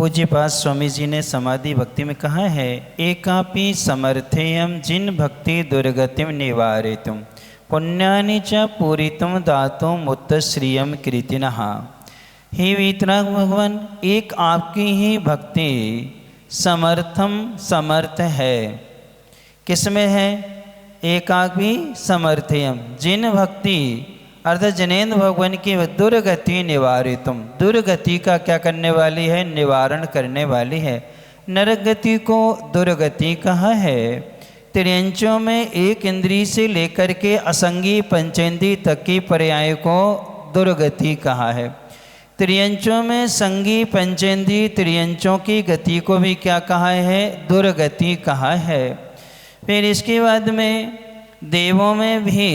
पूज्यपाद स्वामी जी ने समाधि भक्ति में कहा है, एकापि समर्थेयम जिन भक्ति दुर्गतिम निवारितुम पुण्यानि च पूरितुम दातुम उत्तश्रियम कृतिनः। हे वीतराग भगवान, एक आपकी ही भक्ति समर्थ है। किसमें है? एकापि समर्थेयम, जिन भक्ति अर्थात जिनेन्द्र भगवान की दुर्गति निवारितुम, दुर्गति का क्या करने वाली है? निवारण करने वाली है। नरगति को दुर्गति कहा है। त्रियंचों में एक इंद्रिय से लेकर के असंगी पंचेंद्रिय तक की पर्याय को दुर्गति कहा है। त्रियंचों में संगी पंचेंद्रिय त्रियंचों की गति को भी क्या कहा है? दुर्गति कहा है। फिर इसके बाद में देवों में भी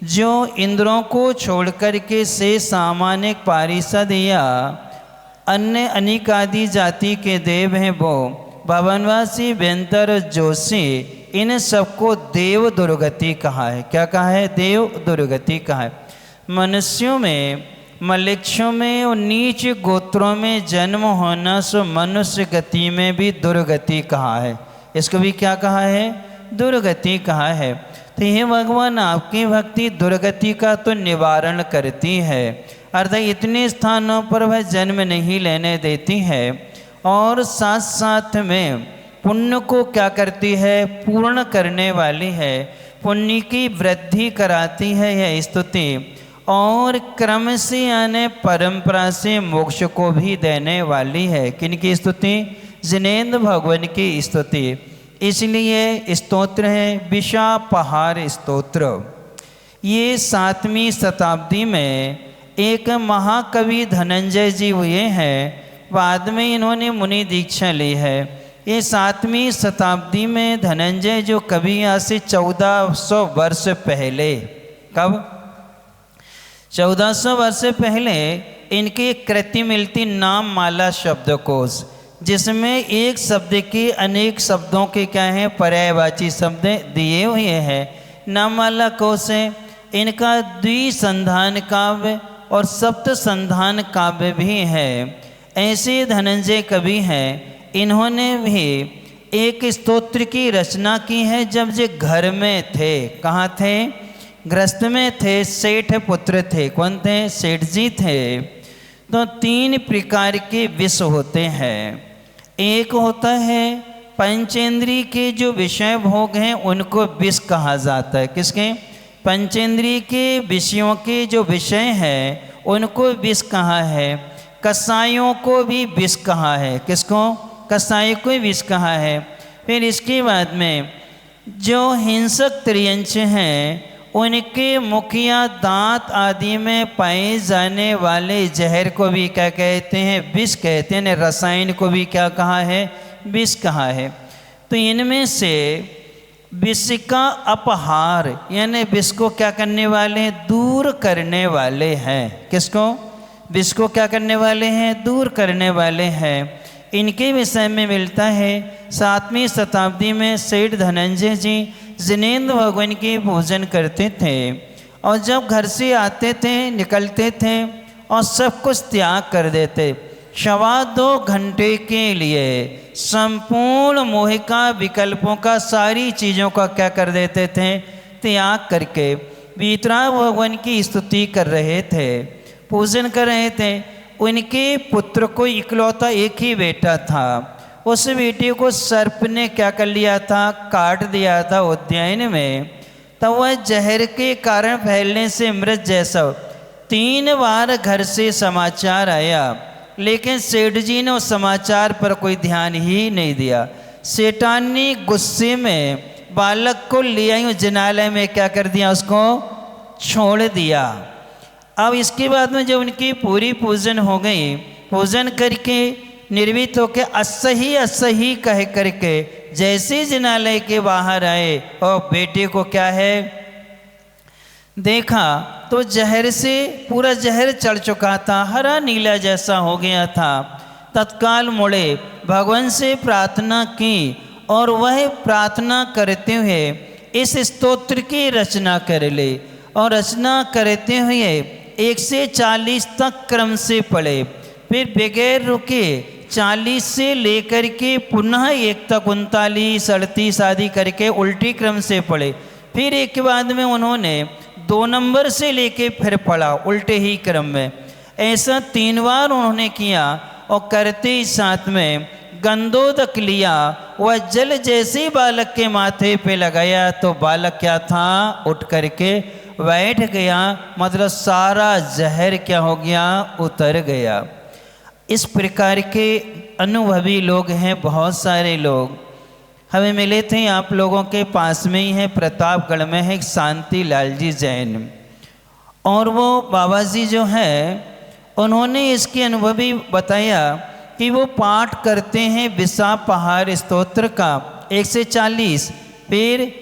जो इंद्रों को छोड़ करके से सामान्य पारिषद या अन्य अनेक आदि जाति के देव हैं, वो भवनवासी व्यंतर जोशी, इन सबको देव दुर्गति कहा है। क्या कहा है? देव दुर्गति कहा है। मनुष्यों में, मलेच्छों में और नीच गोत्रों में जन्म होना सो मनुष्य गति में भी दुर्गति कहा है। इसको भी क्या कहा है? दुर्गति कहा है। तो हे भगवान, आपकी भक्ति दुर्गति का तो निवारण करती है, अर्थात इतने स्थानों पर वह जन्म नहीं लेने देती है, और साथ साथ में पुण्य को क्या करती है? पूर्ण करने वाली है। पुण्य की वृद्धि कराती है यह स्तुति, और क्रम से यानी परंपरा से मोक्ष को भी देने वाली है। किनकी स्तुति? जिनेन्द्र भगवान की स्तुति। इसलिए स्तोत्र है विशापहार स्तोत्र। ये 7वीं शताब्दी में एक महाकवि धनंजय जी हुए हैं, बाद में इन्होंने मुनि दीक्षा ली है। ये 7वीं शताब्दी में धनंजय जो कवि, आज से 1400 वर्ष पहले, कब? 1400 वर्ष पहले इनकी कृति मिलती नाम माला शब्दकोश, जिसमें एक शब्द के अनेक शब्दों के क्या हैं? पर्यायवाची शब्द दिए हुए हैं। नाममाला कोश है। इनका द्विसंधान काव्य और सप्त संधान काव्य भी है। ऐसे धनंजय कवि हैं, इन्होंने भी एक स्तोत्र की रचना की है जब जे घर में थे। कहाँ थे? गृहस्थ में थे। सेठ पुत्र थे। कौन थे? सेठ जी थे। तो 3 प्रकार के विष होते हैं। एक होता है पंचेंद्रिय के जो विषय भोग हैं उनको विष कहा जाता है। किसके? पंचेंद्रिय के विषयों के जो विषय हैं उनको विष कहा है। कसायों को भी विष कहा है। किसको? कसाई को विष कहा है। फिर इसके बाद में जो हिंसक त्रियंच हैं उनके मुखिया दांत आदि में पाए जाने वाले जहर को भी क्या कहते हैं? विष कहते हैं। रसायन को भी क्या कहा है? विष कहा है। तो इनमें से विष का अपहार यानी विष को क्या करने वाले हैं? दूर करने वाले हैं। किसको? विष को क्या करने वाले हैं? दूर करने वाले हैं। इनके विषय में मिलता है 7वीं शताब्दी में सेठ धनंजय जी जिनेन्द्र भगवान की पूजन करते थे, और जब घर से आते थे, निकलते थे और सब कुछ त्याग कर देते। 2.25 घंटे के लिए संपूर्ण मोह का, विकल्पों का, सारी चीज़ों का क्या कर देते थे? त्याग करके वीतराग भगवान की स्तुति कर रहे थे, पूजन कर रहे थे। उनके पुत्र को इकलौता एक ही बेटा था। उस बेटे को सर्प ने क्या कर लिया था? काट दिया था उद्यान में। तब वह जहर के कारण फैलने से मृत जैसा 3 बार घर से समाचार आया, लेकिन सेठ जी ने उस समाचार पर कोई ध्यान ही नहीं दिया। सेठान ने गुस्से में बालक को ले आई जिनालय में क्या कर दिया? उसको छोड़ दिया। अब इसके बाद में जब उनकी पूरी पूजन हो गई, पूजन करके निर्वित होकर असही कह करके जैसे जिनालय के बाहर आए और बेटे को क्या है देखा, तो जहर से पूरा जहर चढ़ चुका था, हरा नीला जैसा हो गया था। तत्काल मुड़े, भगवान से प्रार्थना की, और वह प्रार्थना करते हुए इस स्तोत्र की रचना कर ले, और रचना करते हुए 1 से 40 तक क्रम से पढ़े। फिर बगैर रुके 40 से लेकर के पुनः 1 तक 39, 38 आदि करके उल्टी क्रम से पढ़े। फिर एक के बाद में उन्होंने 2 नंबर से लेके फिर पढ़ा उल्टे ही क्रम में। ऐसा 3 बार उन्होंने किया और करते ही साथ में गंधोदक लिया। वह जल जैसे बालक के माथे पे लगाया तो बालक क्या था, उठ करके बैठ गया, मतलब सारा जहर क्या हो गया, उतर गया। इस प्रकार के अनुभवी लोग हैं, बहुत सारे लोग हमें मिले थे। आप लोगों के पास में ही है, प्रतापगढ़ में है, शांति लाल जी जैन, और वो बाबा जी जो है उन्होंने इसके अनुभवी बताया कि वो पाठ करते हैं विसा पहाड़ स्तोत्र का 1 से 40, फिर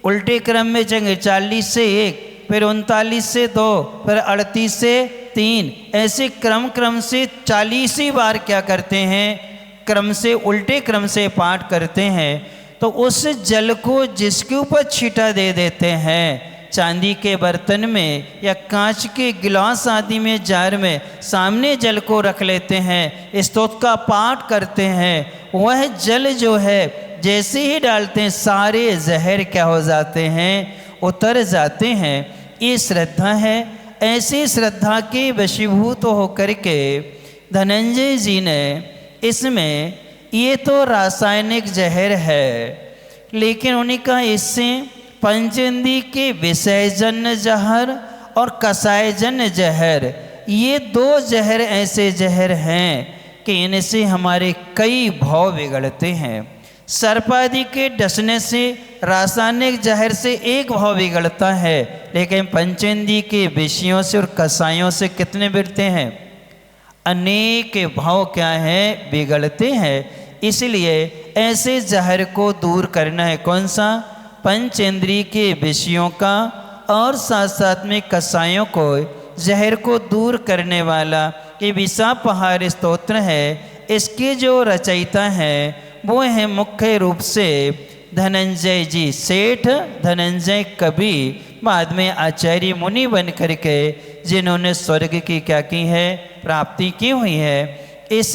उल्टे क्रम में चलेंगे 40 से 1, फिर 39 से 2, फिर 38 से 3, ऐसे क्रम से 40 ही बार क्या करते हैं, क्रम से उल्टे क्रम से पाठ करते हैं। तो उस जल को जिसके ऊपर छींटा दे देते हैं, चांदी के बर्तन में या कांच के गिलास आदि में, जार में, सामने जल को रख लेते हैं, स्तोत्र का पाठ करते हैं, वह जल जो है जैसे ही डालते हैं सारे जहर क्या हो जाते हैं, उतर जाते हैं। ये श्रद्धा है। ऐसी श्रद्धा के वशीभूत होकर के धनंजय जी ने इसमें, ये तो रासायनिक जहर है, लेकिन उन्हीं का इससे पंचेंदी के विषयजन्य जहर और कसायजन्य जहर, ये 2 जहर ऐसे जहर हैं कि इनसे हमारे कई भाव बिगड़ते हैं। सर्पादि के डसने से, रासायनिक जहर से एक भाव बिगड़ता है, लेकिन पंचेंदी के विषयों से और कसायों से कितने बिगड़ते हैं, अनेक भाव क्या है, बिगड़ते हैं। इसलिए ऐसे जहर को दूर करना है। कौन सा, पंचेंद्रिय के विषयों का और साथ साथ में कसायों को, जहर को दूर करने वाला ये विसा पहाड़ स्तोत्र है। इसके जो रचयिता हैं वो है मुख्य रूप से धनंजय जी सेठ, धनंजय कवि, बाद में आचार्य मुनि बन करके जिन्होंने स्वर्ग की क्या की है, प्राप्ति की हुई है। इस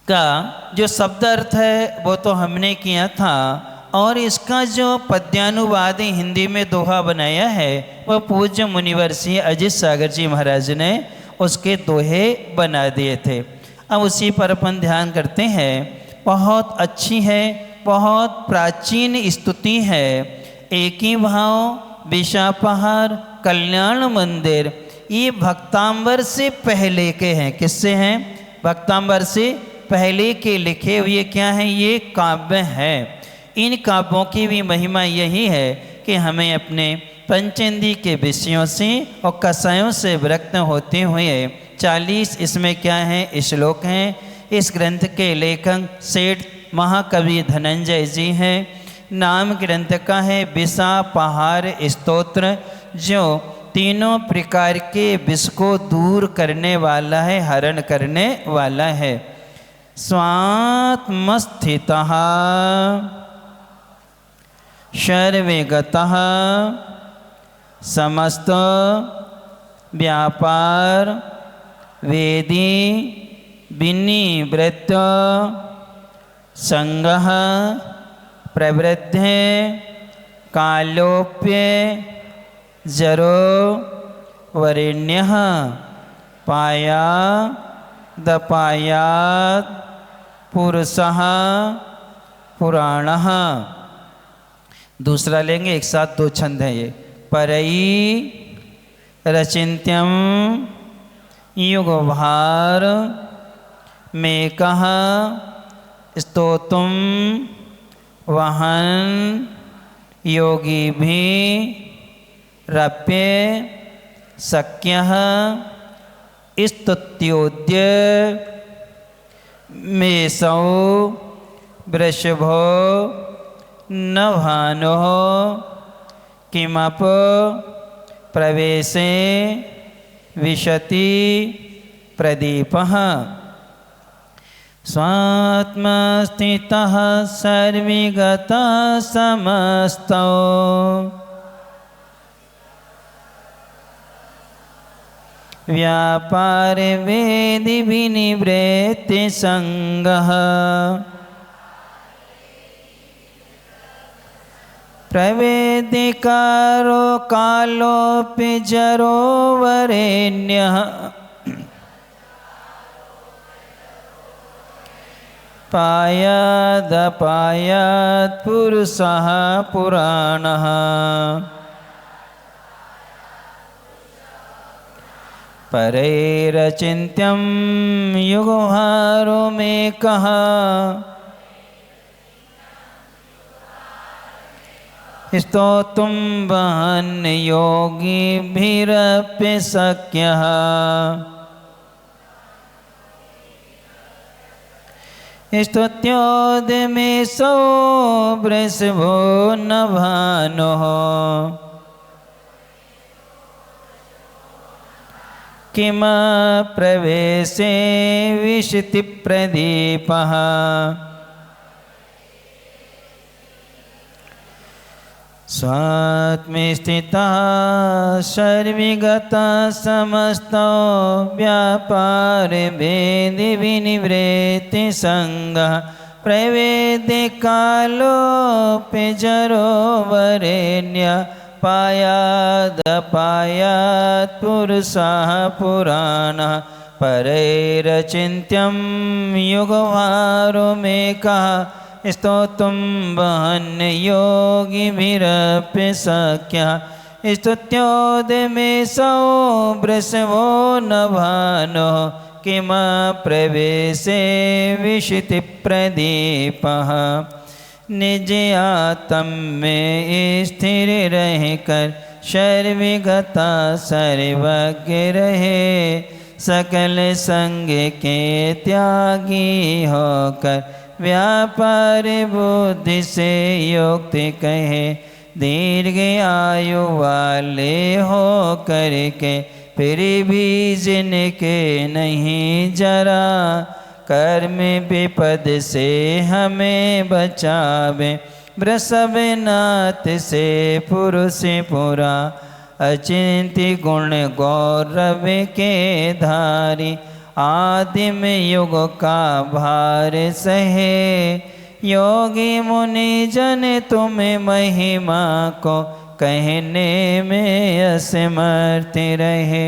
का जो शब्द अर्थ है वो तो हमने किया था, और इसका जो पद्यानुवाद हिंदी में दोहा बनाया है वह पूज्य मुनिवर सिंह अजित सागर जी महाराज ने उसके दोहे बना दिए थे। अब उसी पर अपन ध्यान करते हैं। बहुत अच्छी है, बहुत प्राचीन स्तुति है। एक ही भाव, विसा पहाड़, कल्याण मंदिर, ये भक्तांबर से पहले के हैं। किससे हैं, भक्तांबर से पहले के लिखे हुए क्या हैं, ये काव्य हैं। इन काव्यों की भी महिमा यही है कि हमें अपने पंचेंदी के विषयों से और कसायों से विरक्त होते हुए 40 इसमें क्या है, श्लोक हैं। इस ग्रंथ के लेखक सेठ महाकवि धनंजय जी हैं। नाम ग्रंथ का है विसा पहाड़ स्तोत्र, जो तीनों प्रकार के विष को दूर करने वाला है, हरण करने वाला है। स्वात्मस्थितः सर्वगतः समस्त व्यापार वेदी विनिवृत्त संगः प्रवृद्धे कालोप्य जरो वरेण्यः पायादपायात् पुरुषः पुराणः। दूसरा लेंगे, एक साथ 2 छंद हैं ये। परई रचिन्त्यम युगभार मेकः स्तोतुम वहन योगी भी रप्य शक्यः स्तुत्योद्य मेसौ वृषभो न भानो किमप प्रवेशे विशति प्रदीपः। स्वात्मस्थितः सर्वगतः समस्तो व्यापार वेदि विनिवृत्ति संगः प्रवेदिकारो कालोऽपि जरो वरेण्यः पायादपायात् पुरुषः पुराणः परैरचिन्त्यं युगहारो मेकः स्तोतुं वहन् योगिभिरप्य शक्यः स्तुत्योदमेशो वृषभो न भानुः किम प्रवेशे विशतिप्रदीपः स्वात्मे स्थितः सर्वगतः समस्तो व्यापारे वेदि विनिवृत्ति संगः प्रवेदि कालोऽपि जरो वरेण्य पायादपायात् पुरुषः पुराणः परैरचिन्त्यं युगवारो मेकः स्तोतुं वहन् योगिभिरप्य शक्यः स्तुत्योदमेशो वृषभो न भानुः किम प्रवेशे विशतिप्रदीपः निज आत्म में स्थिर रहकर सर्वगता सर्वज्ञ रहे सकल संग के त्यागी होकर व्यापार बुद्धि से युक्ति कहे दीर्घ आयु वाले हो करके फिर भी जिनके नहीं जरा कर्म विपद से हमें बचावे वृषभनाथ से पुरुष पुरा अचिंत्य गुण गौरव के धारी आदिम युग का भार सहे योगी मुनि जन तुम महिमा को कहने में असमर्थ रहे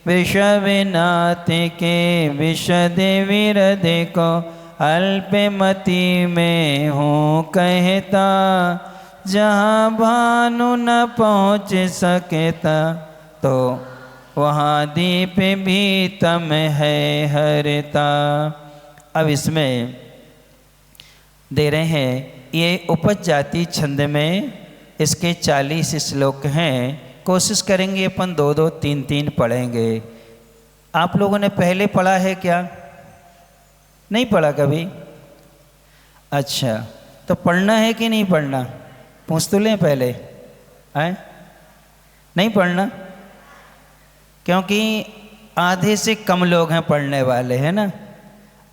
वृषभनाथ के विशद विरध को अल्पमति में हूँ कहता जहाँ भानु न पहुँच सकता तो वहाँ दीप भी तम है हरता। अब इसमें दे रहे हैं ये उपज जाति छंद में इसके 40 श्लोक हैं। कोशिश करेंगे अपन 2-2 3-3 पढ़ेंगे। आप लोगों ने पहले पढ़ा है क्या? नहीं पढ़ा कभी? अच्छा, तो पढ़ना है कि नहीं पढ़ना? पूछ तो लें पहले, है नहीं पढ़ना? क्योंकि आधे से कम लोग हैं पढ़ने वाले, है ना।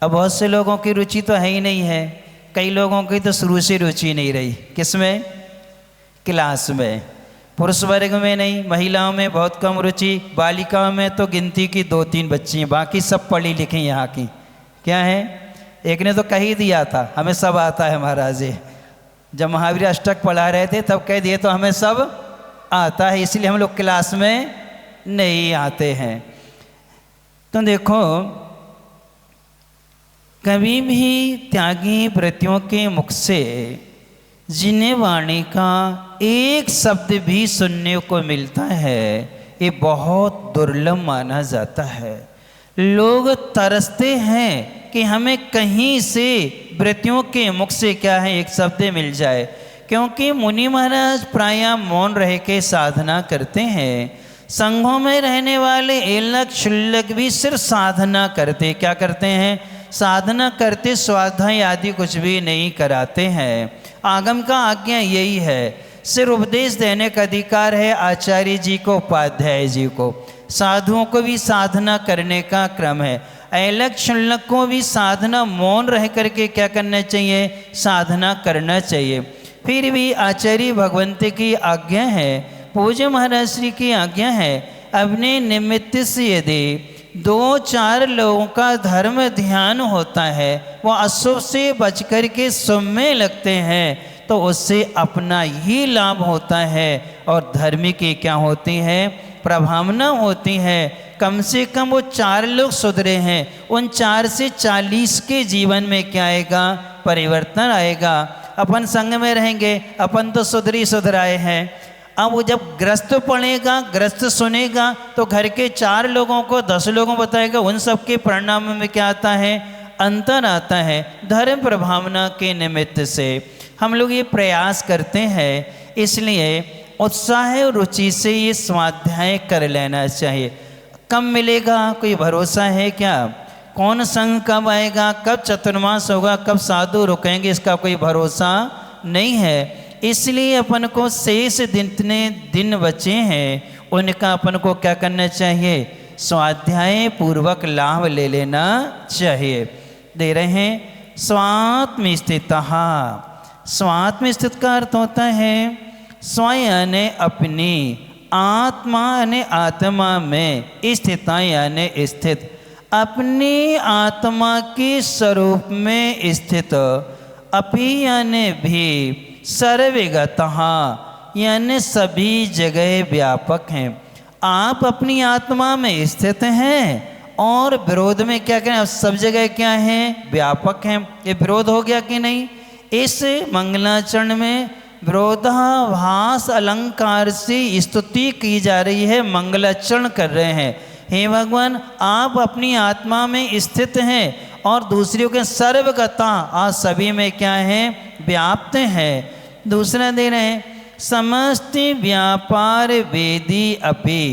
अब बहुत से लोगों की रुचि तो है ही नहीं है, कई लोगों की तो शुरू से रुचि नहीं रही। किसमें? क्लास में। पुरुष वर्ग में नहीं, महिलाओं में बहुत कम रुचि, बालिकाओं में तो गिनती की 2-3 बच्ची हैं, बाकी सब पढ़ी लिखी यहाँ की। क्या है? एक ने तो कह ही दिया था हमें सब आता है महाराज जी, जब महावीर अष्टक पढ़ा रहे थे तब कह दिए तो हमें सब आता है, इसलिए हम लोग क्लास में नहीं आते हैं। तो देखो, कभी भी त्यागी व्रतियों के मुख से जिन्हें वाणी का एक शब्द भी सुनने को मिलता है ये बहुत दुर्लभ माना जाता है। लोग तरसते हैं कि हमें कहीं से व्रतियों के मुख से क्या है एक शब्द मिल जाए, क्योंकि मुनि महाराज प्रायः मौन रह के साधना करते हैं। संघों में रहने वाले एलक शुल्लक भी सिर्फ साधना करते, क्या करते हैं? साधना करते, स्वाध्याय आदि कुछ भी नहीं कराते हैं। आगम का आज्ञा यही है, सिर्फ उपदेश देने का अधिकार है आचार्य जी को, उपाध्याय जी को। साधुओं को भी साधना करने का क्रम है। एलक शुल्लक को भी साधना मौन रह करके क्या करना चाहिए? साधना करना चाहिए। फिर भी आचार्य भगवंत की आज्ञा है, पूज्य महाराज श्री की आज्ञा है, अपने निमित्त से यदि 2-4 लोगों का धर्म ध्यान होता है, वो अशुभ से बच कर के शुभ में लगते हैं, तो उससे अपना ही लाभ होता है और धर्म की क्या होती है, प्रभावना होती है। कम से कम वो 4 लोग सुधरे हैं, उन 4 से 40 के जीवन में क्या आएगा, परिवर्तन आएगा। अपन संग में रहेंगे, अपन तो सुधराए हैं। अब वो जब ग्रस्त पढ़ेगा, ग्रस्त सुनेगा, तो घर के 4 लोगों को 10 लोगों को बताएगा, उन सब के परिणाम में क्या आता है, अंतर आता है। धर्म प्रभावना के निमित्त से हम लोग ये प्रयास करते हैं, इसलिए उत्साह और रुचि से ये स्वाध्याय कर लेना चाहिए। कब मिलेगा कोई भरोसा है क्या? कौन संग कब आएगा, कब चतुर्मास होगा, कब साधु रुकेंगे, इसका कोई भरोसा नहीं है। इसलिए अपन को शेष जितने दिन बचे हैं उनका अपन को क्या करना चाहिए, स्वाध्याय पूर्वक लाभ ले लेना चाहिए। दे रहे हैं स्वात्म स्थितः। स्वात्म स्थित का अर्थ होता है स्वयं यानी अपनी, आत्मा यानी आत्मा में, स्थिता यानी स्थित, अपनी आत्मा के स्वरूप में स्थित, अपि यानी भी, सर्वगतः यानी सभी जगह व्यापक हैं। आप अपनी आत्मा में स्थित हैं और विरोध में क्या करें, सब जगह क्या हैं, व्यापक हैं। ये विरोध हो गया कि नहीं? इस मंगलाचरण में विरोधाभास अलंकार से स्तुति की जा रही है, मंगलाचरण कर रहे हैं। हे भगवान, आप अपनी आत्मा में स्थित हैं और दूसरियों के सर्वगता, आप सभी में क्या है, व्याप्त है। दूसरा दे रहे हैं समस्त व्यापार वेदी अपि।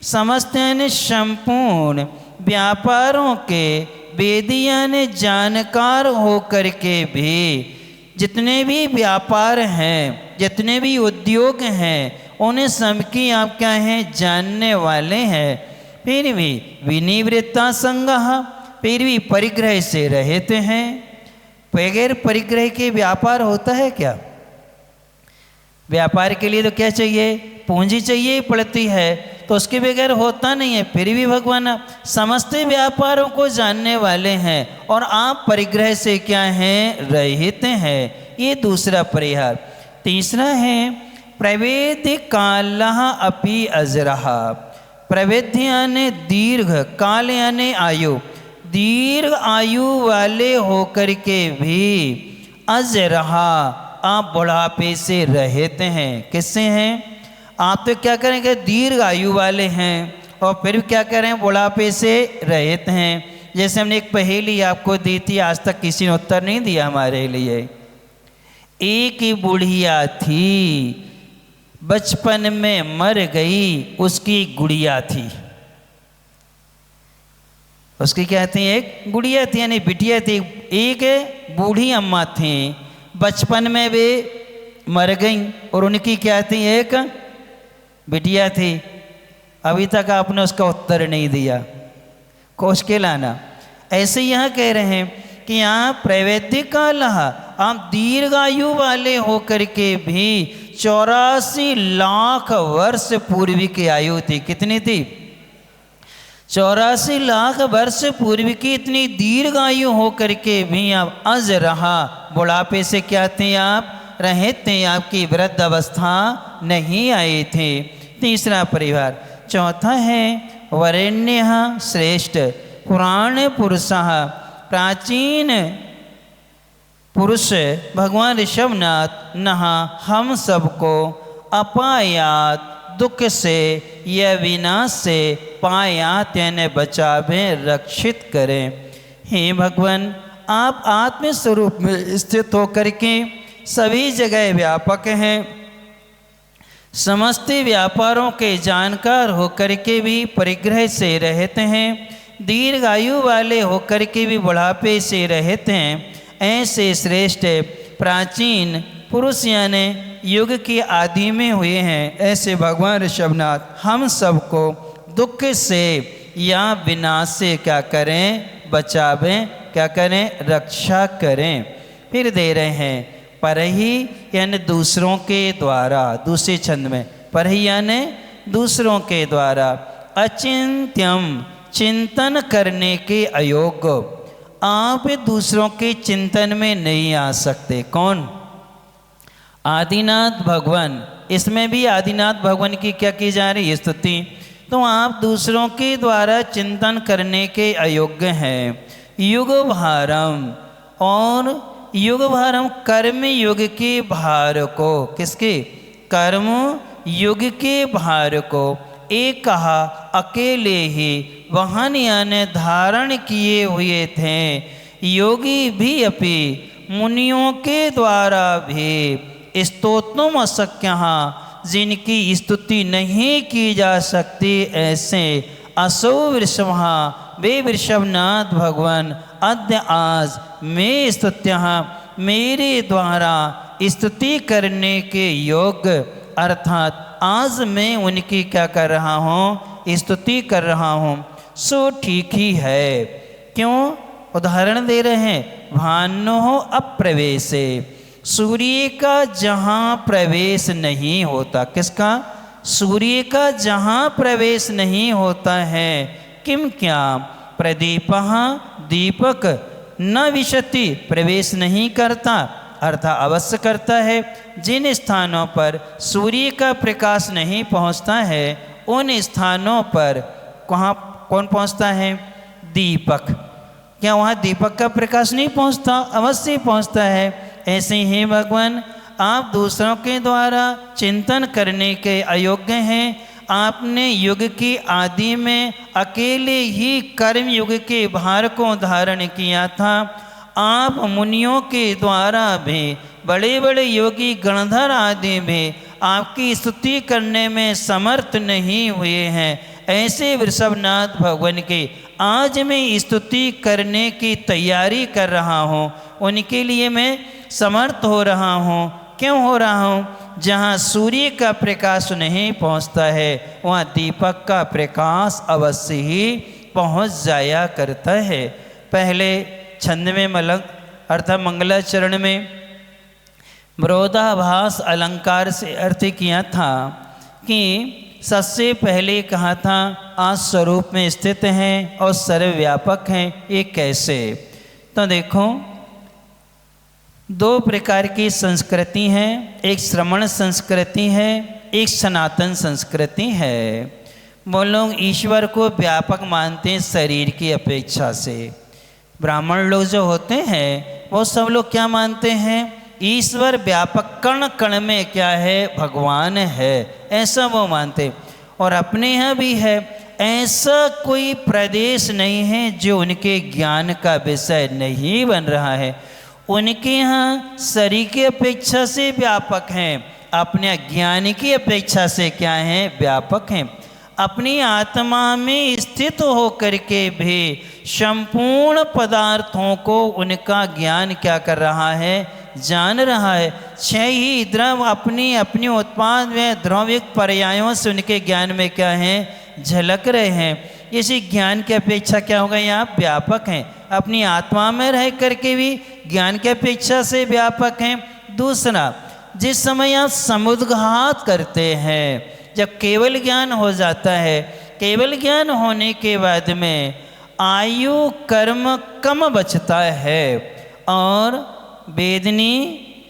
समस्त यानी संपूर्ण व्यापारों के, वेदी यानी जानकार हो कर के भी, जितने भी व्यापार हैं, जितने भी उद्योग हैं, उन्हें सबकी आप क्या हैं, जानने वाले हैं। फिर भी विनिवृत्ता संगः, फिर भी परिग्रह से रहित हैं। बगैर परिग्रह के व्यापार होता है क्या? व्यापार के लिए तो क्या चाहिए, पूंजी चाहिए पड़ती है, तो उसके बगैर होता नहीं है। फिर भी भगवान समस्त व्यापारों को जानने वाले हैं और आप परिग्रह से क्या हैं, रहित हैं। ये दूसरा परिहार। तीसरा है प्रवेद्य कालः अपि अजरः। प्रवेद्य यानी दीर्घ, काल यानी आयु, दीर्घ आयु वाले होकर के भी, अजरः आप बुढ़ापे से रहित हैं। किससे हैं? आप तो क्या करेंगे, दीर्घ आयु वाले हैं और फिर क्या करें, बुढ़ापे से रहित हैं। जैसे हमने एक पहेली आपको दी थी, आज तक किसी ने उत्तर नहीं दिया हमारे लिए। एक बुढ़िया थी, बचपन में मर गई, उसकी गुड़िया थी। उसकी क्या थी, एक गुड़िया थी यानी बिटिया थी। एक बूढ़ी अम्मा थी, बचपन में वे मर गई और उनकी क्या थी, एक बिटिया थी। अभी तक आपने उसका उत्तर नहीं दिया, कोश के लाना। ऐसे यहाँ कह रहे हैं कि यहाँ प्रवैद्य कालः, आप दीर्घायु वाले होकर के भी 84 लाख वर्ष पूर्व की आयु थी। कितनी थी? 84 लाख वर्ष पूर्व की इतनी दीर्घ आयु होकर के भी आप अज रहा, बुढ़ापे से क्या थे, आप रहित थे, आपकी वृद्ध अवस्था नहीं आई थी। तीसरा परिवार। चौथा है वरेण्यः श्रेष्ठ, पुराण पुरुषः, प्राचीन पुरुष भगवान ऋषभनाथ नहा हम सबको अपायात, दुख से या विनाश से, पायात यानी बचावें, रक्षित करें। हे भगवान, आप आत्म स्वरूप में स्थित होकर के सभी जगह व्यापक हैं, समस्त व्यापारों के जानकार होकर के भी परिग्रह से रहते हैं, दीर्घायु वाले होकर के भी बुढ़ापे से रहते हैं। ऐसे श्रेष्ठ प्राचीन पुरुष यानी युग के आदि में हुए हैं, ऐसे भगवान ऋषभनाथ हम सबको दुख से या विनाश से क्या करें, बचावें, क्या करें, रक्षा करें। फिर दे रहे हैं परही यानी दूसरों के द्वारा, दूसरे छंद में परही यानी दूसरों के द्वारा, अचिंत्यम, चिंतन करने के अयोग्य। आप दूसरों के चिंतन में नहीं आ सकते। कौन? आदिनाथ भगवान। इसमें भी आदिनाथ भगवान की क्या की जा रही है? स्तुति। तो आप दूसरों के द्वारा चिंतन करने के अयोग्य हैं। युग भारम, और युग भारम कर्म युग के भार को, किसके? कर्म युग के भार को एक कहा अकेले ही वाहन यानी धारण किए हुए थे। योगी भी अपि मुनियों के द्वारा भी स्तोत्रम अशक्य, जिनकी स्तुति नहीं की जा सकती, ऐसे असो वृषभ, वे वृषभनाथ भगवान अद्य आज मैं स्तुत्य, मेरे द्वारा स्तुति करने के योग्य, अर्थात आज मैं उनकी क्या कर रहा हूँ? स्तुति कर रहा हूँ। सो ठीक ही है। क्यों? उदाहरण दे रहे हैं। भानो अप्रवेशे, सूर्य का जहाँ प्रवेश नहीं होता। किसका? सूर्य का जहाँ प्रवेश नहीं होता है। किम क्या? प्रदीप, दीपक न विशति, प्रवेश नहीं करता, अर्थात अवश्य करता है। जिन स्थानों पर सूर्य का प्रकाश नहीं पहुँचता है, उन स्थानों पर कौन पहुँचता है? दीपक। क्या वहाँ दीपक का प्रकाश नहीं पहुँचता? अवश्य पहुँचता है। ऐसे ही भगवान आप दूसरों के द्वारा चिंतन करने के अयोग्य हैं। आपने युग की आदि में अकेले ही कर्म युग के भार को धारण किया था। आप मुनियों के द्वारा भी, बड़े बड़े योगी गणधर आदि भी आपकी स्तुति करने में समर्थ नहीं हुए हैं। ऐसे वृषभनाथ भगवान की आज मैं स्तुति करने की तैयारी कर रहा हूँ। उनके लिए मैं समर्थ हो रहा हूँ। क्यों हो रहा हूँ? जहाँ सूर्य का प्रकाश नहीं पहुँचता है, वहाँ दीपक का प्रकाश अवश्य ही पहुँच जाया करता है। पहले छंद में मलंग अर्थात मंगलाचरण में विरोधाभास अलंकार से अर्थ किया था कि सबसे पहले कहा था आज स्वरूप में स्थित हैं और सर्वव्यापक हैं। ये कैसे? तो देखो, दो प्रकार की संस्कृति है। एक श्रमण संस्कृति है, एक सनातन संस्कृति है। वो लोग ईश्वर को व्यापक मानते हैं शरीर की अपेक्षा से। ब्राह्मण लोग जो होते हैं वो सब लोग क्या मानते हैं? ईश्वर व्यापक, कण कण में क्या है? भगवान है, ऐसा वो मानते। और अपने यहाँ भी है। ऐसा कोई प्रदेश नहीं है जो उनके ज्ञान का विषय नहीं बन रहा है। उनके यहाँ शरीर की अपेक्षा से व्यापक हैं, अपने ज्ञान की अपेक्षा से क्या हैं? व्यापक हैं। अपनी आत्मा में स्थित होकर के भी संपूर्ण पदार्थों को उनका ज्ञान क्या कर रहा है? जान रहा है। छह ही द्रव अपनी अपनी उत्पाद व द्रवयुक्त पर्यायों से उनके ज्ञान में क्या है? झलक रहे हैं। इसी ज्ञान की अपेक्षा क्या होगा? यहाँ व्यापक हैं। अपनी आत्मा में रह करके भी ज्ञान की अपेक्षा से व्यापक हैं। दूसरा, जिस समय आप समुद्घात करते हैं, जब केवल ज्ञान हो जाता है, केवल ज्ञान होने के बाद में आयु कर्म कम बचता है और वेदनी,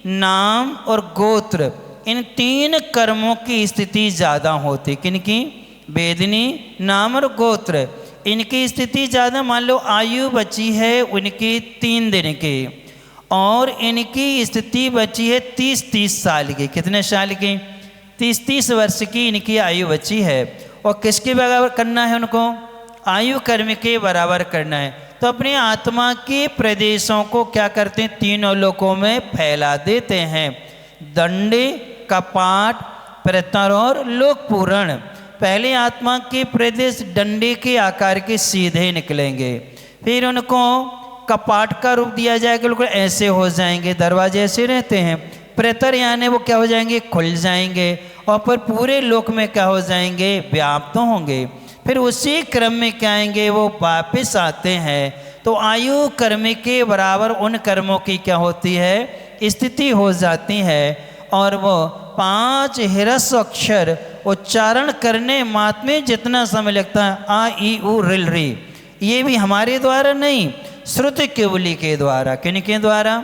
नाम और गोत्र, इन तीन कर्मों की स्थिति ज़्यादा होती। किनकी? वेदनी, नाम और गोत्र, इनकी स्थिति ज़्यादा। मान लो आयु बची है उनकी 3 दिन की और इनकी स्थिति बची है 30-30 साल की। कितने साल की? 30-30 वर्ष की इनकी आयु बची है। और किसके बराबर करना है उनको? आयु कर्म के बराबर करना है। तो अपने आत्मा के प्रदेशों को क्या करते हैं? तीनों लोकों में फैला देते हैं। दंड, कपाट, प्रतर और लोक पूरण। पहले आत्मा के प्रदेश डंडे के आकार के सीधे निकलेंगे, फिर उनको कपाट का रूप दिया जाएगा, बिल्कुल ऐसे हो जाएंगे। दरवाजे ऐसे रहते हैं। प्रतर यानी वो क्या हो जाएंगे? खुल जाएंगे और फिर पूरे लोक में क्या हो जाएंगे? व्याप्त होंगे। फिर उसी क्रम में क्या आएंगे? वो वापस आते हैं। तो आयु कर्म के बराबर उन कर्मों की क्या होती है? स्थिति हो जाती है। और वो 5 ह्रस्व अक्षर उच्चारण करने मात्र में जितना समय लगता है आ ई उ रिल री, ये भी हमारे द्वारा नहीं, श्रुत केवली के द्वारा। किनके द्वारा?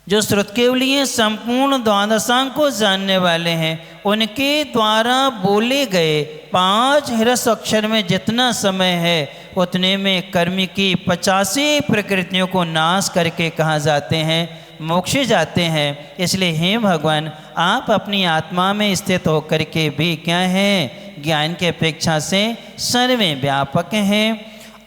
जो श्रुत केवली संपूर्ण द्वादशांग को जानने वाले हैं, उनके द्वारा बोले गए 5 ह्रस्व अक्षर में जितना समय है उतने में कर्म की 85 प्रकृतियों को नाश करके कहाँ जाते हैं? मोक्ष जाते हैं। इसलिए हे भगवान, आप अपनी आत्मा में स्थित होकर के भी क्या हैं? ज्ञान की अपेक्षा से सर्वे व्यापक हैं।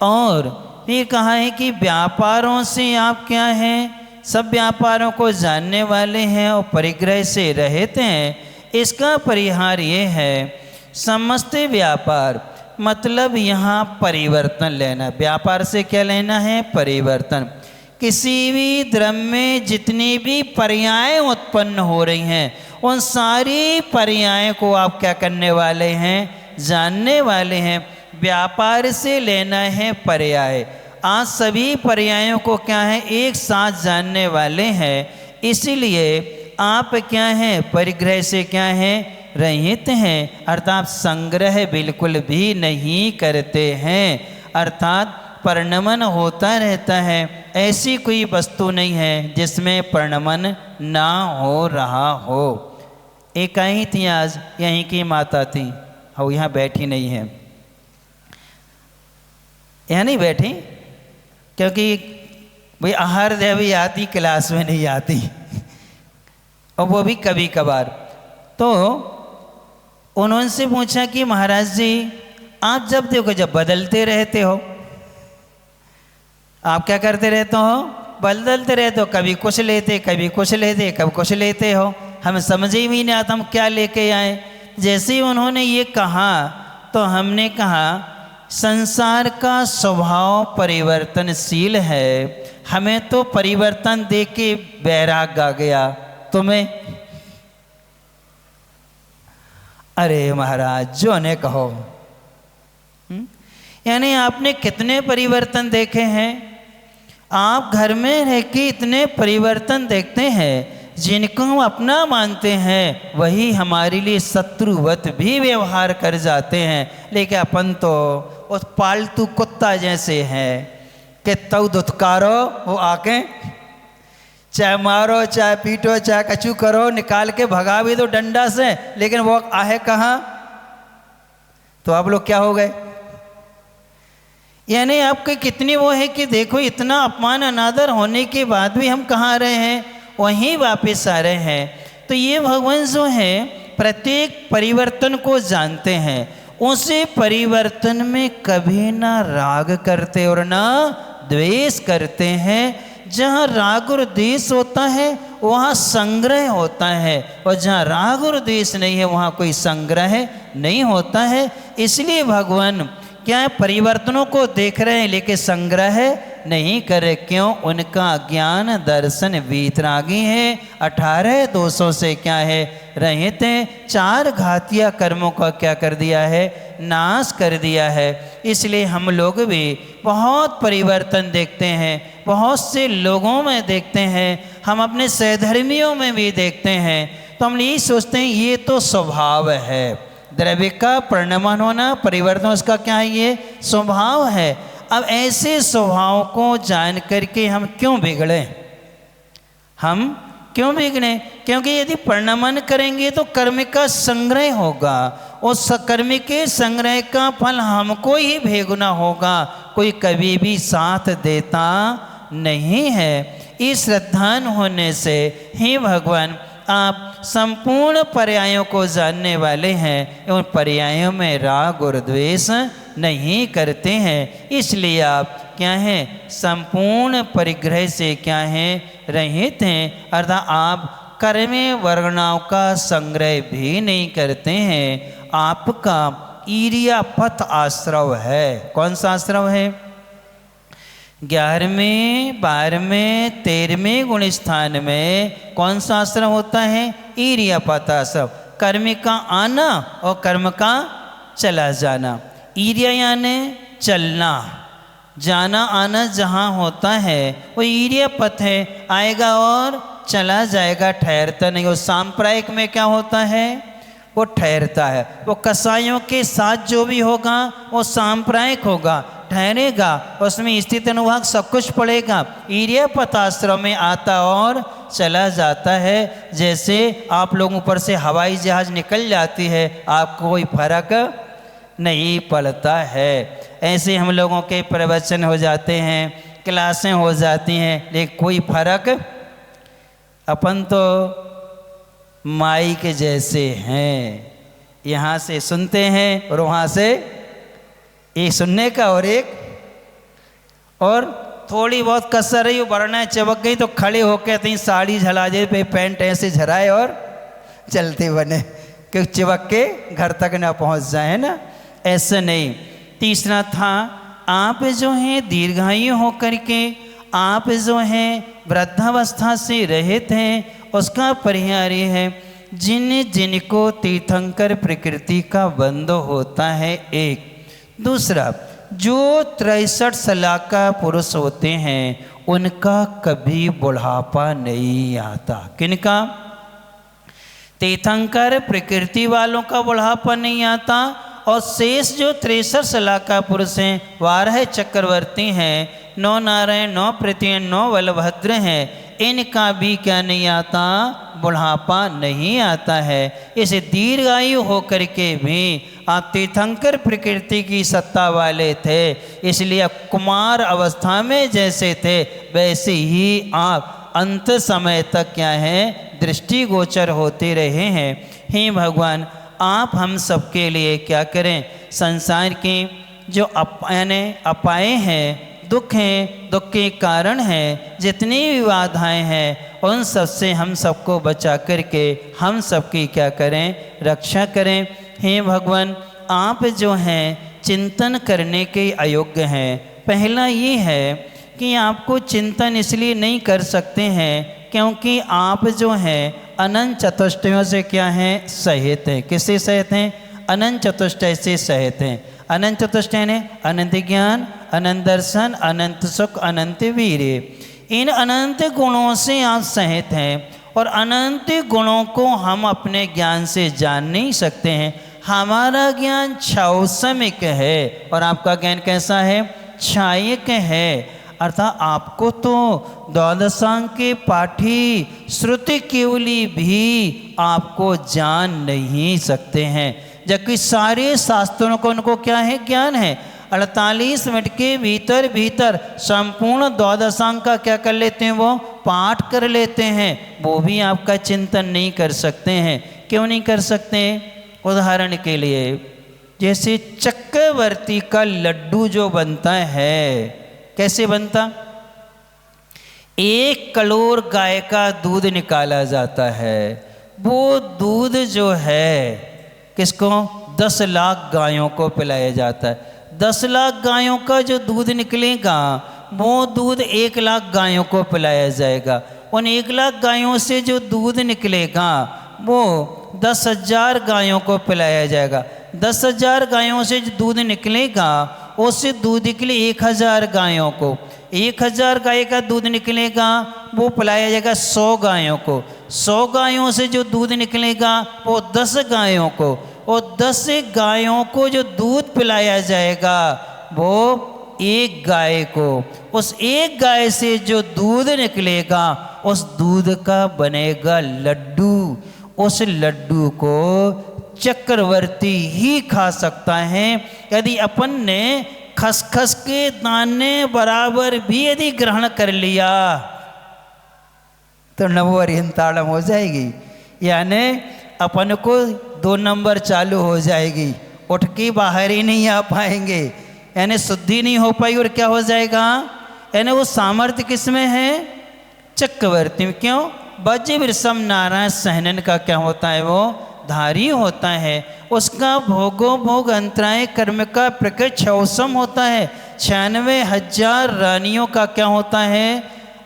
और ये कहा है कि व्यापारों से आप क्या हैं? सब व्यापारों को जानने वाले हैं और परिग्रह से रहित हैं। इसका परिहार ये है, समस्त व्यापार मतलब यहाँ परिवर्तन लेना। व्यापार से क्या लेना है? परिवर्तन। किसी भी द्रव्य में जितनी भी पर्याय उत्पन्न हो रही हैं, उन सारी पर्याय को आप क्या करने वाले हैं? जानने वाले हैं। व्यापार से लेना है पर्याय। आज सभी पर्यायों को क्या है? एक साथ जानने वाले हैं। इसीलिए आप क्या हैं? परिग्रह से क्या हैं? रहित हैं। अर्थात संग्रह बिल्कुल भी नहीं करते हैं। अर्थात परिणमन होता रहता है। ऐसी कोई वस्तु नहीं है जिसमें परिणमन ना हो रहा हो। एक आई थी आज, यहीं की माता थी, वो यहाँ बैठी नहीं है। यहाँ नहीं बैठी क्योंकि भाई आहार देवी आती, क्लास में नहीं आती और वो भी कभी कभार। तो उन्होंने से पूछा कि महाराज जी, आप जब देखो जब बदलते रहते हो, आप क्या करते रहते हो? बदलते रहते हो। कभी कुछ लेते, कभी कुछ लेते, कभी कुछ लेते हो। हमें समझ ही नहीं आता हम क्या लेके आए। जैसे ही उन्होंने ये कहा तो हमने कहा संसार का स्वभाव परिवर्तनशील है। हमें तो परिवर्तन देख के बैराग आ गया। तुम्हें? अरे महाराज, जो ने कहो। यानी आपने कितने परिवर्तन देखे हैं? आप घर में रह के इतने परिवर्तन देखते हैं, जिनको हम अपना मानते हैं वही हमारे लिए शत्रुवत भी व्यवहार कर जाते हैं। लेकिन अपन तो उस पालतू कुत्ता जैसे हैं कि तऊ दुत्कारो, वो आके चाहे मारो, चाहे पीटो, चाहे कचू करो, निकाल के भगा भी दो डंडा से, लेकिन वो आहे कहाँ? तो आप लोग क्या हो गए? यानी आपके कितनी वो है कि देखो इतना अपमान अनादर होने के बाद भी हम कहाँ आ रहे हैं? वहीं वापस आ रहे हैं। तो ये भगवान जो है प्रत्येक परिवर्तन को जानते हैं। उसे परिवर्तन में कभी ना राग करते और ना द्वेष करते हैं। जहाँ राग और द्वेष होता है वहाँ संग्रह होता है, और जहाँ राग और द्वेष नहीं है वहाँ कोई संग्रह नहीं होता है। इसलिए भगवान क्या है? परिवर्तनों को देख रहे हैं लेकिन संग्रह नहीं करे। क्यों? उनका ज्ञान दर्शन वीतरागी है। 18 दोषों से क्या है? रहित हैं। 4 घातिया कर्मों का क्या कर दिया है? नाश कर दिया है। इसलिए हम लोग भी बहुत परिवर्तन देखते हैं, बहुत से लोगों में देखते हैं, हम अपने सहधर्मियों में भी देखते हैं। तो हम यही सोचते हैं ये तो स्वभाव है। द्रव्य का परिणमन होना, परिवर्तन, उसका क्या है? ये स्वभाव है। अब ऐसे स्वभाव को जान करके हम क्यों बिगड़े? हम क्यों बिगड़े? क्योंकि यदि परिणमन करेंगे तो कर्म का संग्रह होगा। उस कर्म के संग्रह का फल हमको ही भोगना होगा। कोई कभी भी साथ देता नहीं है। इस श्रद्धान होने से हे भगवान, आप संपूर्ण पर्यायों को जानने वाले हैं। उन पर्यायों में राग और द्वेष नहीं करते हैं। इसलिए आप क्या हैं? संपूर्ण परिग्रह से क्या हैं? रहित हैं। अर्थात आप कर्म वर्गणाओं का संग्रह भी नहीं करते हैं। आपका ईर्यापथ आश्रव है। कौन सा आश्रव है? 11वें, 12वें, 13वें गुण स्थान में कौन सा आश्रम होता है? ईर्यापथ आश्रम। कर्म का आना और कर्म का चला जाना। ईर्या यानी चलना, जाना आना जहाँ होता है वो ईर्यापथ है। आएगा और चला जाएगा, ठहरता नहीं। और सांप्रायिक में क्या होता है? वो ठहरता है। वो कसाइयों के साथ जो भी होगा वो सांप्रदायिक होगा, ठहरेगा, उसमें स्थित अनुभाग सब कुछ पड़ेगा। ईर्यपत आश्रम में आता और चला जाता है। जैसे आप लोगों ऊपर से हवाई जहाज निकल जाती है, आपको कोई फर्क नहीं पड़ता है। ऐसे हम लोगों के प्रवचन हो जाते हैं, क्लासें हो जाती हैं, लेकिन कोई फर्क, अपन तो माई के जैसे हैं, यहाँ से सुनते हैं और वहाँ से एक सुनने का और थोड़ी बहुत कसर रही, वरना चबक गई तो खड़े होकर कहीं साड़ी झला दे पे, पैंट ऐसे झराए और चलते बने कि चिपक के घर तक ना पहुँच जाए, है ना। ऐसा नहीं। तीसरा था, आप जो हैं दीर्घायु होकर के आप जो हैं वृद्धावस्था से रहित हैं, उसका परिहारी है जिन जिनको तीर्थंकर प्रकृति का बंध होता है। एक दूसरा, जो 63 साल का पुरुष होते हैं उनका कभी बुढ़ापा नहीं आता। किनका? तीर्थंकर प्रकृति वालों का बुढ़ापा नहीं आता। और शेष जो 63 साल का पुरुष हैं, 12 चक्रवर्ती हैं, 9 नारायण, 9 प्रतियन, 9 बलभद्र हैं, इनका भी क्या नहीं आता? बुढ़ापा नहीं आता है। इसे दीर्घायु होकर के भी आप तीर्थंकर प्रकृति की सत्ता वाले थे, इसलिए कुमार अवस्था में जैसे थे वैसे ही आप अंत समय तक क्या है दृष्टिगोचर होते रहे हैं। हे भगवान, आप हम सबके लिए क्या करें, संसार की जो अपाए हैं, दुख हैं, दुख के कारण हैं, जितनी भी बाधाएँ हैं, उन सब से हम सबको बचा करके हम सबकी क्या करें, रक्षा करें। हे भगवान, आप जो हैं चिंतन करने के अयोग्य हैं। पहला ये है कि आपको चिंतन इसलिए नहीं कर सकते हैं क्योंकि आप जो हैं अनंत चतुष्टयों से क्या हैं, सहित हैं। किससे सहित हैं? अनंत चतुष्टय से सहित हैं। अनंत चतुष्टय ने अनंत ज्ञान, अनंत दर्शन, अनंत सुख, अनंत वीर्य, इन अनंत गुणों से आप सहित हैं। और अनंत गुणों को हम अपने ज्ञान से जान नहीं सकते हैं। हमारा ज्ञान क्षौसमिक है और आपका ज्ञान कैसा है? क्षायिक है। अर्थात आपको तो द्वादशांग के पाठी श्रुति केवली भी आपको जान नहीं सकते हैं, जबकि सारे शास्त्रों को उनको क्या है, ज्ञान है। 48 मिनट के भीतर भीतर संपूर्ण द्वादशांग का क्या कर लेते हैं, वो पाठ कर लेते हैं। वो भी आपका चिंतन नहीं कर सकते हैं। क्यों नहीं कर सकते? उदाहरण के लिए, जैसे चक्रवर्ती का लड्डू जो बनता है, कैसे बनता? 1 करोड़ गाय का दूध निकाला जाता है। वो दूध जो है किसको? 10 लाख गायों को पिलाया जाता है। 10 लाख गायों का जो दूध निकलेगा वो दूध 1 लाख गायों को पिलाया जाएगा। उन 1 लाख गायों से जो दूध निकलेगा वो 10,000 गायों को पिलाया जाएगा। 10,000 गायों से जो दूध निकलेगा उससे दूध निकले 1,000 गायों को। 1,000 गाय का दूध निकलेगा वो पिलाया जाएगा 100 गायों को। 100 गायों से जो दूध निकलेगा वो 10 गायों को। और 10 गायों को जो दूध पिलाया जाएगा वो 1 गाय को। उस 1 गाय से जो दूध निकलेगा उस दूध का बनेगा लड्डू। उस लड्डू को चक्रवर्ती ही खा सकता है। यदि अपन ने खसखस के दाने बराबर भी यदि ग्रहण कर लिया तो नवोरियंताड़म हो जाएगी, यानी अपन को 2 नंबर चालू हो जाएगी, उठ के बाहर ही नहीं आ पाएंगे, यानी शुद्धि नहीं हो पाई। और क्या हो जाएगा? यानी वो सामर्थ्य किस में है? चक्रवर्ती में। क्यों? वज्र वृषम नारायण सहनन का क्या होता है? वो धारी होता है। उसका भोगो भोग अंतराय कर्म का प्रकृत क्षौसम होता है। 96,000 रानियों का क्या होता है?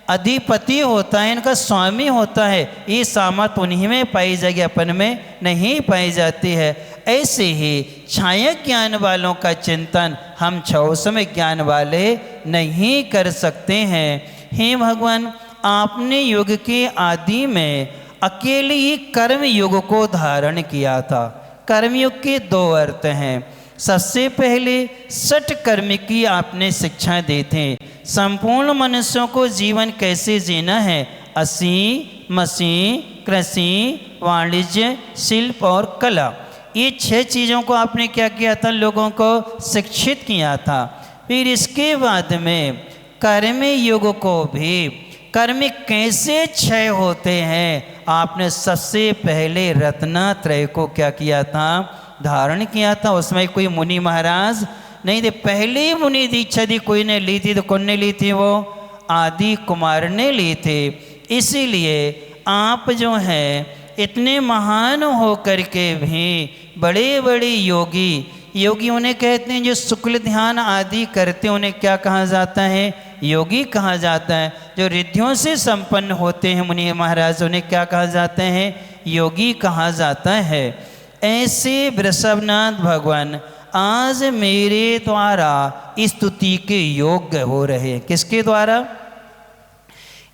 अधिपति होता है, इनका स्वामी होता है। ये सामर्थ उन्हीं में पाई जाएगी, अपन में नहीं पाई जाती है। ऐसे ही छाया ज्ञान वालों का चिंतन हम क्षौसम ज्ञान वाले नहीं कर सकते हैं। हे भगवान, आपने युग के आदि में अकेले ही कर्म युग को धारण किया था। कर्मयुग के दो अर्थ हैं। सबसे पहले सठ कर्म की आपने शिक्षा दी थी। संपूर्ण मनुष्यों को जीवन कैसे जीना है, असी मसी कृषि वाणिज्य शिल्प और कला, ये 6 चीज़ों को आपने क्या किया था, लोगों को शिक्षित किया था। फिर इसके बाद में कर्म युग को भी कर्म कैसे क्षय होते हैं आपने सबसे पहले रत्नत्रय को क्या किया था, धारण किया था। उसमें कोई मुनि महाराज नहीं थे, पहले ही मुनि दीक्षा दी कोई ने ली थी, तो कौन ने ली थी, वो आदि कुमार ने ली थी। इसीलिए आप जो हैं इतने महान हो कर के भी बड़े बड़े योगी उन्हें कहते हैं जो शुक्ल ध्यान आदि करते हैं, उन्हें क्या कहा जाता है, योगी कहा जाता है। जो रिद्धियों से संपन्न होते हैं मुनि महाराज, उन्हें क्या कहा जाता है, योगी कहा जाता है। ऐसे वृषभनाथ भगवान आज मेरे द्वारा स्तुति के योग्य हो रहे हैं। किसके द्वारा,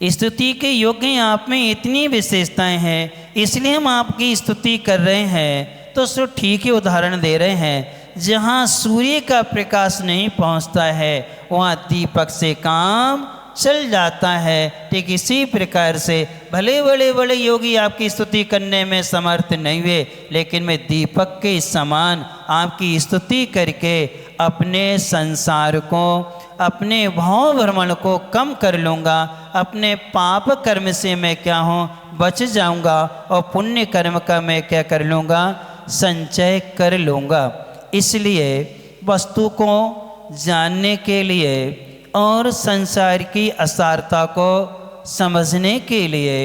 स्तुति के योग्य आप में इतनी विशेषताएं हैं, इसलिए हम आपकी स्तुति कर रहे हैं। तो सो ठीक ही उदाहरण दे रहे हैं, जहाँ सूर्य का प्रकाश नहीं पहुँचता है वहाँ दीपक से काम चल जाता है। ठीक इसी प्रकार से भले बड़े बड़े योगी आपकी स्तुति करने में समर्थ नहीं हुए, लेकिन मैं दीपक के समान आपकी स्तुति करके अपने संसार को, अपने भाव भ्रमण को कम कर लूँगा। अपने पाप कर्म से मैं क्या हूँ, बच जाऊँगा, और पुण्य कर्म का मैं क्या कर लूँगा, संचय कर लूँगा। इसलिए वस्तु को जानने के लिए और संसार की असारता को समझने के लिए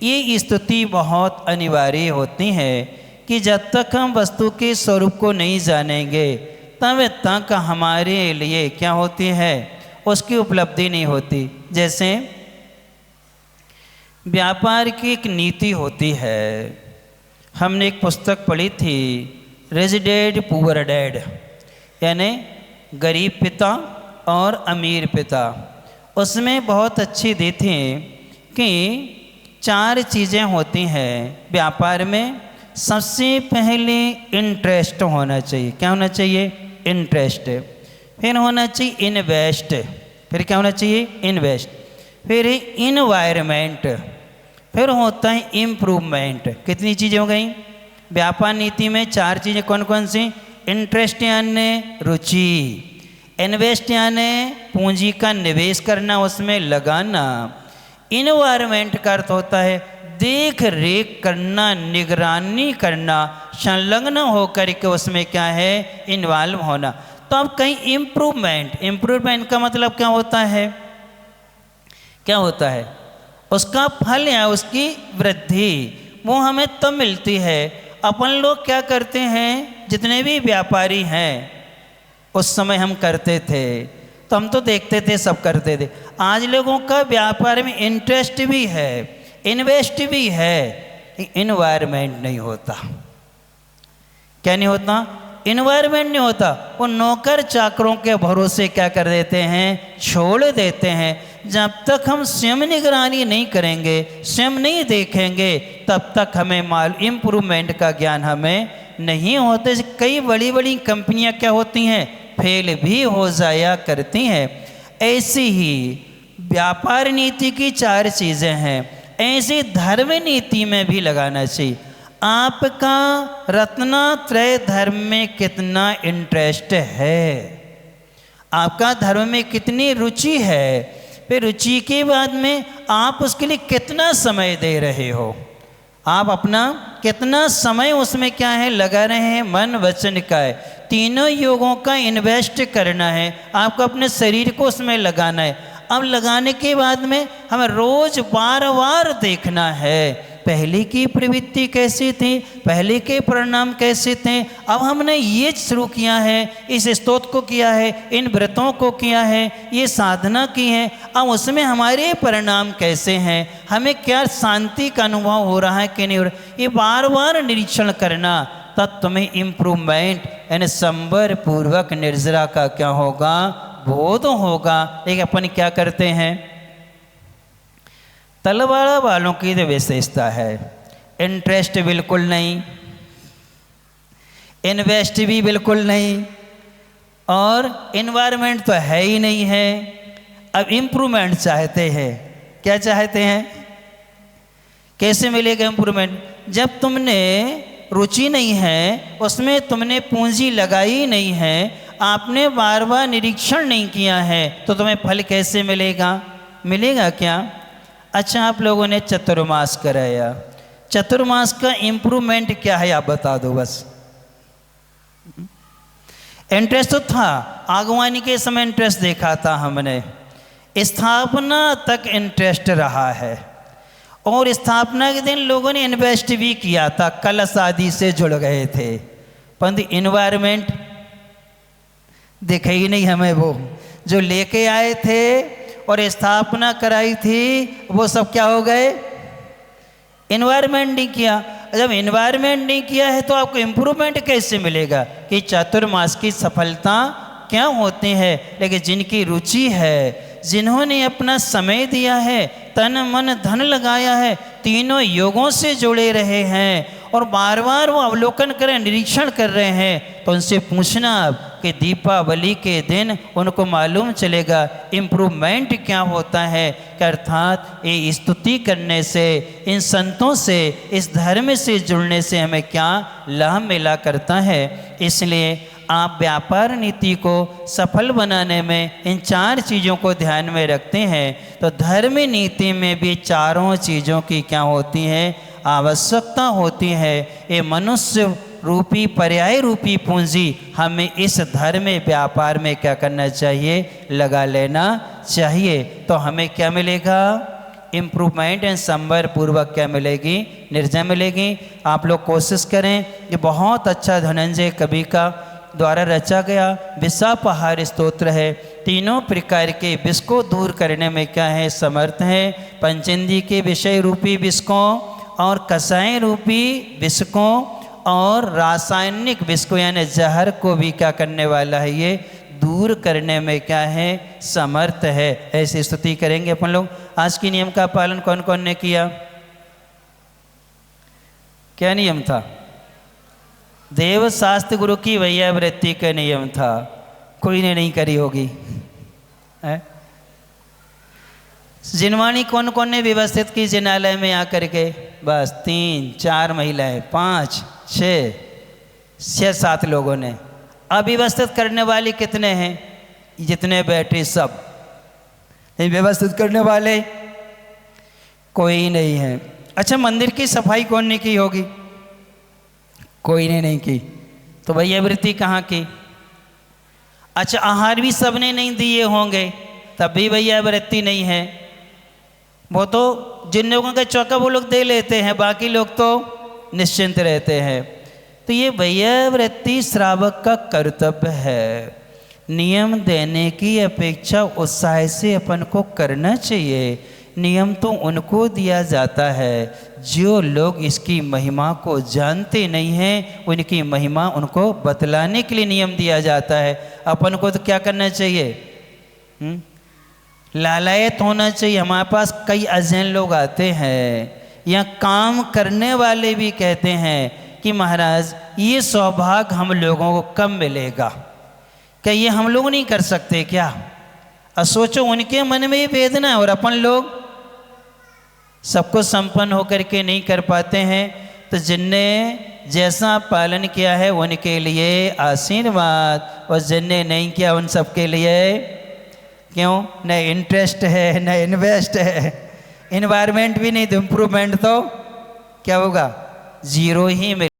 ये स्तुति बहुत अनिवार्य होती है कि जब तक हम वस्तु के स्वरूप को नहीं जानेंगे तब तक हमारे लिए क्या होती है, उसकी उपलब्धि नहीं होती। जैसे व्यापार की एक नीति होती है, हमने एक पुस्तक पढ़ी थी, रिच डैड पुअर डैड, यानी गरीब पिता और अमीर पिता। उसमें बहुत अच्छी दी थी कि 4 चीज़ें होती हैं व्यापार में। सबसे पहले इंटरेस्ट होना चाहिए। क्या होना चाहिए, इंटरेस्ट। फिर होना चाहिए इन्वेस्ट। फिर क्या होना चाहिए, इन्वेस्ट। फिर इन्वायरमेंट। फिर होता है इम्प्रूवमेंट। कितनी चीज़ें हो गई व्यापार नीति में, 4 चीज़ें कौन कौन सी, इंटरेस्ट यानी रुचि, इन्वेस्ट यानी पूंजी का निवेश करना, उसमें लगाना, इन्वायरमेंट का अर्थ होता है देख रेख करना, निगरानी करना, संलग्न होकर के उसमें क्या है, इन्वॉल्व होना। तो अब कहीं इम्प्रूवमेंट का मतलब क्या होता है, क्या होता है, उसका फल या उसकी वृद्धि वो हमें तब मिलती है। अपन लोग क्या करते हैं, जितने भी व्यापारी हैं उस समय हम करते थे, तो हम तो देखते थे सब करते थे। आज लोगों का व्यापार में इंटरेस्ट भी है, इन्वेस्ट भी है, इन्वायरमेंट नहीं होता। क्या नहीं होता, इन्वायरमेंट नहीं होता। वो नौकर चाकरों के भरोसे क्या कर देते हैं, छोड़ देते हैं। जब तक हम स्वयं निगरानी नहीं करेंगे, स्वयं नहीं देखेंगे, तब तक हमें इम्प्रूवमेंट का ज्ञान हमें नहीं होते। कई बड़ी बड़ी कंपनियां क्या होती हैं, फेल भी हो जाया करती हैं। ऐसी ही व्यापार नीति की 4 चीज़ें हैं, ऐसी धर्म नीति में भी लगाना चाहिए। आपका रत्नत्रय धर्म में कितना इंटरेस्ट है, आपका धर्म में कितनी रुचि है, फिर रुचि के बाद में आप उसके लिए कितना समय दे रहे हो, आप अपना कितना समय उसमें क्या है लगा रहे हैं, मन वचन का है, तीनों योगों का इन्वेस्ट करना है। आपको अपने शरीर को उसमें लगाना है। अब लगाने के बाद में हमें रोज बार बार देखना है पहले की प्रवृत्ति कैसी थी, पहले के परिणाम कैसे थे। अब हमने ये शुरू किया है, इस स्तोत्र को किया है, इन व्रतों को किया है, ये साधना की है, अब उसमें हमारे परिणाम कैसे हैं, हमें क्या शांति का अनुभव हो रहा है कि नहीं हो रहा, ये बार बार निरीक्षण करना। तब तुम्हें इम्प्रूवमेंट यानी संवर पूर्वक निर्जरा का क्या होगा, बोध होगा। लेकिन अपन क्या करते हैं, तलवाड़ा वालों की तो विशेषता है, इंटरेस्ट बिल्कुल नहीं, इन्वेस्ट भी बिल्कुल नहीं, और इन्वायरमेंट तो है ही नहीं है। अब इम्प्रूवमेंट चाहते हैं। क्या चाहते हैं? कैसे मिलेगा इम्प्रूवमेंट? जब तुमने रुचि नहीं है, उसमें तुमने पूंजी लगाई नहीं है, आपने बार बार निरीक्षण नहीं किया है, तो तुम्हें फल कैसे मिलेगा? मिलेगा क्या? अच्छा, आप लोगों ने चतुर्मास कराया, चतुर्मास का इम्प्रूवमेंट क्या है आप बता दो बस। इंटरेस्ट तो था, आगवानी के समय इंटरेस्ट देखा था हमने, स्थापना तक इंटरेस्ट रहा है, और स्थापना के दिन लोगों ने इन्वेस्ट भी किया था, कलश आदि से जुड़ गए थे, परंतु इन्वायरमेंट दिखे ही नहीं हमें। वो जो लेके आए थे और स्थापना कराई थी, वो सब क्या हो गए? इन्वायरमेंट नहीं किया। जब इन्वायरमेंट नहीं किया है तो आपको इम्प्रूवमेंट कैसे मिलेगा? कि चातुर्मास की सफलता क्या होती है? लेकिन जिनकी रुचि है, जिन्होंने अपना समय दिया है, तन मन धन लगाया है, तीनों योगों से जुड़े रहे हैं और बार बार वो अवलोकन करें, निरीक्षण कर रहे हैं, तो उनसे पूछना कि दीपावली के दिन उनको मालूम चलेगा इम्प्रूवमेंट क्या होता है। कि अर्थात ये स्तुति करने से, इन संतों से, इस धर्म से जुड़ने से हमें क्या लाभ मिला करता है। इसलिए आप व्यापार नीति को सफल बनाने में इन 4 चीज़ों को ध्यान में रखते हैं, तो धर्म नीति में भी चारों चीज़ों की क्या होती है? आवश्यकता होती है। ये मनुष्य रूपी, पर्याय रूपी पूंजी हमें इस धर्म व्यापार में क्या करना चाहिए? लगा लेना चाहिए। तो हमें क्या मिलेगा? इम्प्रूवमेंट एंड संवर पूर्वक क्या मिलेगी? निर्जय मिलेगी। आप लोग कोशिश करें कि बहुत अच्छा धनंजय कवि का द्वारा रचा गया विषापहार स्तोत्र है। तीनों प्रकार के विष को दूर करने में क्या है? समर्थ है। पंचेंद्रिय के विषय रूपी विष को, और कषाय रूपी विष को, और रासायनिक विष को यानी जहर को भी क्या करने वाला है? ये दूर करने में क्या है? समर्थ है। ऐसी स्तुति करेंगे अपन लोग। आज की नियम का पालन कौन कौन ने किया? क्या नियम था? देव शास्त्र गुरु की वैयावृत्ति का नियम था, कोई ने नहीं करी होगी। जिनवाणी कौन कौन ने व्यवस्थित की जिनालय में आकर के? बस 3 4 महिलाएं, 5 6 7 लोगों ने। अव्यवस्थित करने वाले कितने हैं? जितने बैठे सब। व्यवस्थित करने वाले कोई नहीं है। अच्छा, मंदिर की सफाई कौन ने की होगी? कोई ने नहीं की। तो वैयावृत्ति कहाँ की? अच्छा, आहार भी सबने नहीं दिए होंगे, तब भी वैयावृत्ति नहीं है। वो तो जिन लोगों का चौका वो लोग दे लेते हैं, बाकी लोग तो निश्चिंत रहते हैं। तो ये वैयावृत्ति श्रावक का कर्तव्य है। नियम देने की अपेक्षा उत्साह से अपन को करना चाहिए। नियम तो उनको दिया जाता है जो लोग इसकी महिमा को जानते नहीं हैं, उनकी महिमा उनको बतलाने के लिए नियम दिया जाता है। अपन को तो क्या करना चाहिए? लालायत होना चाहिए। हमारे पास कई अजैन लोग आते हैं, या काम करने वाले भी कहते हैं कि महाराज ये सौभाग्य हम लोगों को कब मिलेगा? क्या ये हम लोग नहीं कर सकते क्या? और सोचो, उनके मन में ये वेदना है और अपन लोग सबको संपन्न होकर के नहीं कर पाते हैं। तो जिनने जैसा पालन किया है उनके लिए आशीर्वाद, और जिनने नहीं किया उन सब के लिए क्यों? न इंटरेस्ट है, न इन्वेस्ट है, इन्वायरमेंट भी नहीं, तो इम्प्रूवमेंट तो क्या होगा? 0 ही मिले।